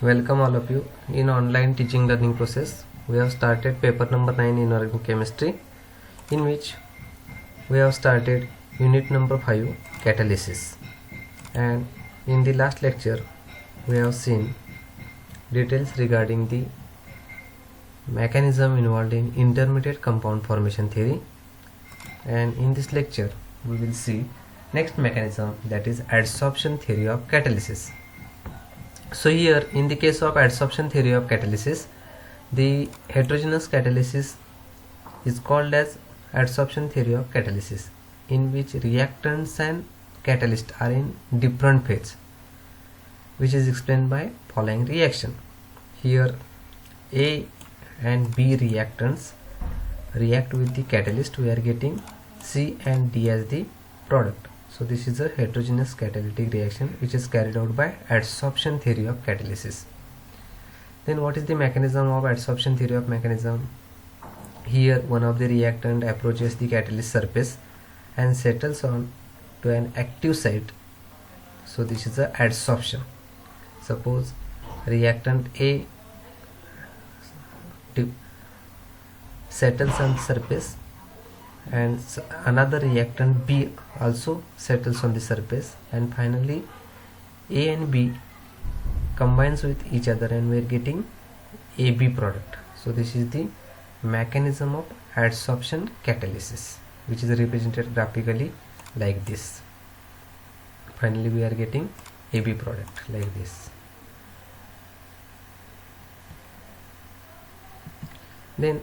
Welcome all of you in online teaching learning process. We have started paper number 9 in organic chemistry, in which we have started unit number 5 catalysis, and in the last lecture we have seen details regarding the mechanism involved in intermediate compound formation theory, and in this lecture we will see next mechanism, that is adsorption theory of catalysis. So here in the case of adsorption theory of catalysis, the heterogeneous catalysis is called as adsorption theory of catalysis, in which reactants and catalyst are in different phase, which is explained by following reaction. Here A and B reactants react with the catalyst, we are getting C and D as the product. So this is a heterogeneous catalytic reaction which is carried out by adsorption theory of catalysis. Then what is the mechanism of adsorption theory of mechanism? Here one of the reactant approaches the catalyst surface and settles on to an active site. So this is a adsorption. Suppose reactant A settles on the surface and another reactant B also settles on the surface, and finally A and B combines with each other and we are getting AB product. So this is the mechanism of adsorption catalysis, which is represented graphically like this. Finally we are getting AB product like this. Then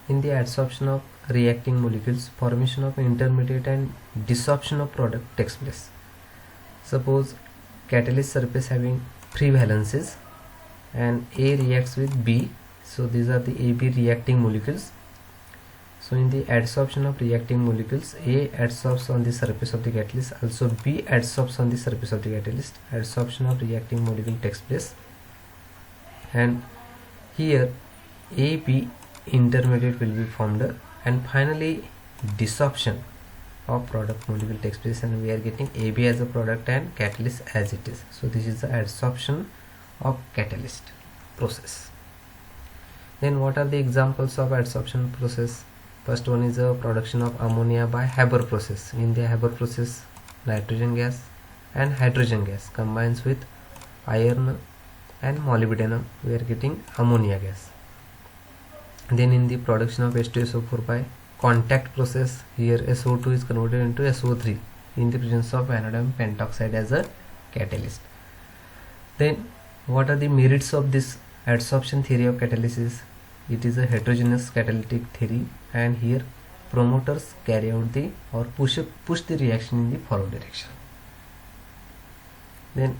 in the adsorption of reacting molecules, formation of intermediate and desorption of product takes place. Suppose catalyst surface having 3 valences and A reacts with B, so these are the AB reacting molecules. So in the adsorption of reacting molecules, A adsorbs on the surface of the catalyst, also B adsorbs on the surface of the catalyst. Adsorption of reacting molecule takes place, and here AB intermediate will be formed, and finally desorption of product molecule takes place and we are getting AB as a product and catalyst as it is. So this is the adsorption of catalyst process. Then what are the examples of adsorption process? First one is the production of ammonia by Haber process. In the Haber process, nitrogen gas and hydrogen gas combines with iron and molybdenum, we are getting ammonia gas. Then in the production of H2SO4 by contact process, here SO2 is converted into SO3 in the presence of vanadium pentoxide as a catalyst. Then what are the merits of this adsorption theory of catalysis? It is a heterogeneous catalytic theory, and here promoters carry out the or push the reaction in the forward direction. Then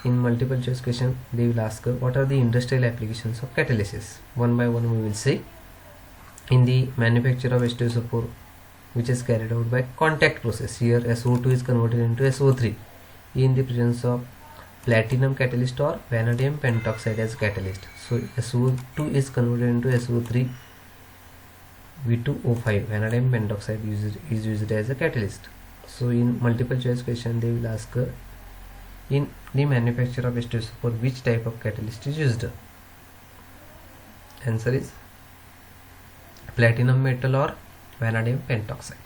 in multiple choice question they will ask what are the industrial applications of catalysis. One by one we will see. In the manufacture of H2SO4, which is carried out by contact process, here SO2 is converted into SO3 in the presence of platinum catalyst or vanadium pentoxide as catalyst. So SO2 is converted into SO3 V2O5, vanadium pentoxide is used as a catalyst. So in multiple choice question they will ask in the manufacture of H2SO4 which type of catalyst is used. Answer is platinum metal or vanadium pentoxide.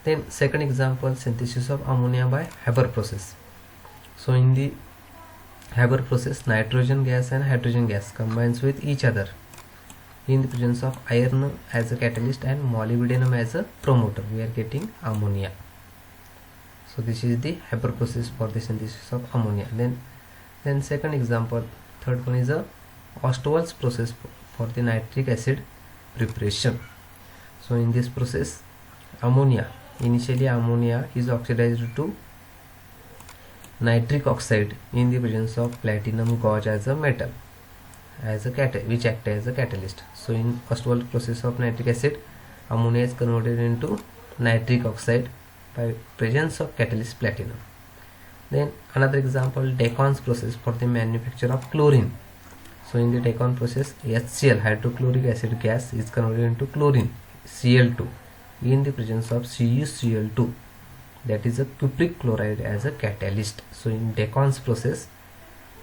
Then second example, synthesis of ammonia by Haber process. So in the Haber process, nitrogen gas and hydrogen gas combines with each other in the presence of iron as a catalyst and molybdenum as a promoter, we are getting ammonia. So this is the Haber process for the synthesis of ammonia. Then second example, third one is a Ostwald's process for the nitric acid preparation. So in this process, initially ammonia is oxidized to nitric oxide in the presence of platinum gauge as a metal, which act as a catalyst. So in Ostwald process of nitric acid, ammonia is converted into nitric oxide by presence of catalyst platinum. Then another example, Decaun's process for the manufacture of chlorine. So in the Decaun process, HCl, hydrochloric acid gas, is converted into chlorine, Cl2, in the presence of CuCl2, that is a cupric chloride as a catalyst. So in Decaun's process,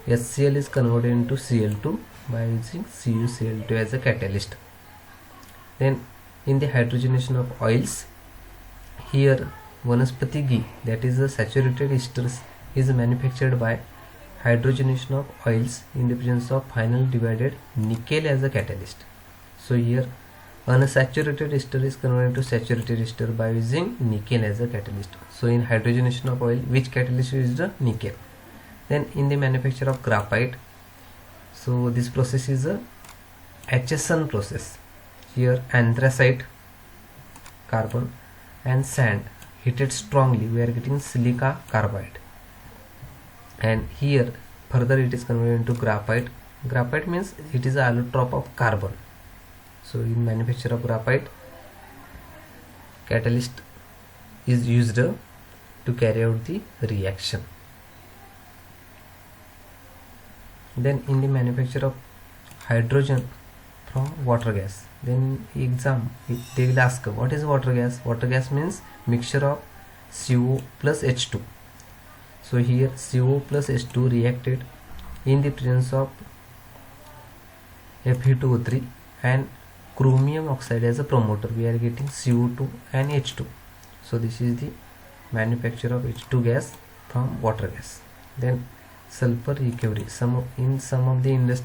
HCl is converted into Cl2 by using CuCl2 as a catalyst. Then in the hydrogenation of oils, here Vanaspati ghee, that is a saturated esters, is manufactured by hydrogenation of oils in the presence of final divided nickel as a catalyst. So here unsaturated ester is converted into saturated ester by using nickel as a catalyst. So in hydrogenation of oil, which catalyst is the nickel? Then in the manufacture of graphite, so this process is a Acheson process. Here anthracite, carbon and sand heated strongly, we are getting silica carbide, and here further it is converted into graphite. Graphite means it is an allotrope of carbon. So in manufacture of graphite, catalyst is used to carry out the reaction. Then in the manufacture of hydrogen from water gas, then exam they will ask what is water gas. Water gas means mixture of CO plus H2. So here CO plus H2 reacted in the presence of Fe2O3 and chromium oxide as a promoter, we are getting CO2 and H2. So this is the manufacture of H2 gas from water gas. Then sulfur recovery, in some of the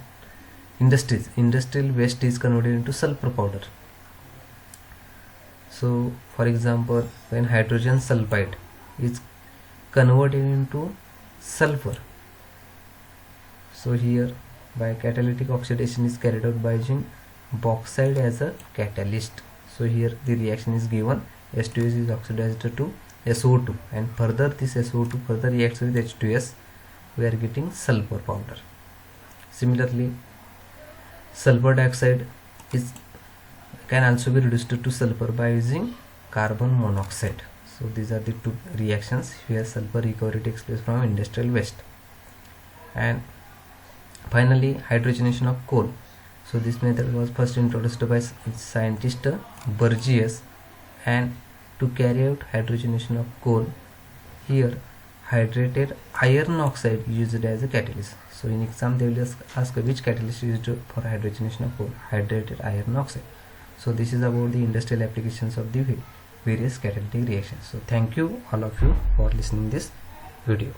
industries, industrial waste is converted into sulfur powder. So for example, when hydrogen sulfide is converted into sulfur, so here by catalytic oxidation is carried out by using bauxite as a catalyst. So here the reaction is given, H2S is oxidized to SO2, and further this SO2 further reacts with H2S, we are getting sulfur powder. Similarly, sulfur dioxide can also be reduced to sulfur by using carbon monoxide. So these are the two reactions where sulfur recovery takes place from industrial waste. And finally, hydrogenation of coal. So this method was first introduced by scientist Burgess, and to carry out hydrogenation of coal, here hydrated iron oxide used as a catalyst. So in exam they will ask which catalyst is used for hydrogenation of coal, hydrated iron oxide. So this is about the industrial applications of the various catalytic reactions. So thank you all of you for listening this video.